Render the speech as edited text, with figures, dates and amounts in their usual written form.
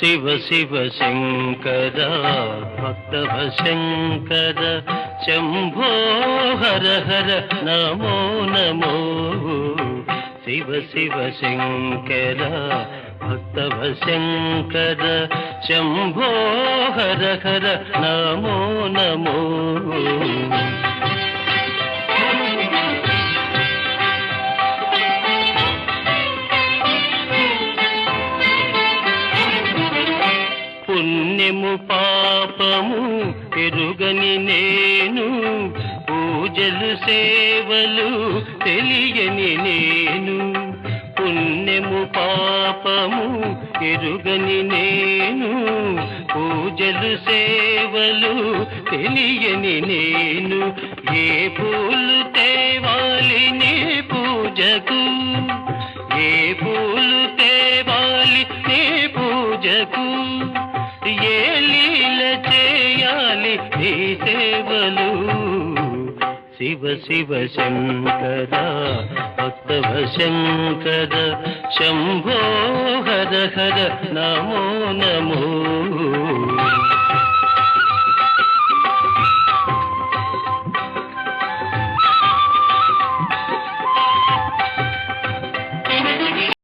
శివ శివ శంకర భక్తవ శంకర శంభో హర హర నమో నమో శివ శివ శంకర భక్తవ శంకర శంభో హర హర నమో నమో పుణ్యము పాపము ఎరుగని నేను పూజలు సేవలు తెలియని నేను పుణ్యము పాపము ఎరుగని నేను పూజలు సేవలు తెలియని నేను ఏ పూలు తేవాలి నీ పూజకు ఏ పూలు తేవాలి నీ పూజకు ఏ లీల చేయాలి నీ సేవలు శివ శివ శంకర భక్తవ శంకర శంభో హర హర నమో నమో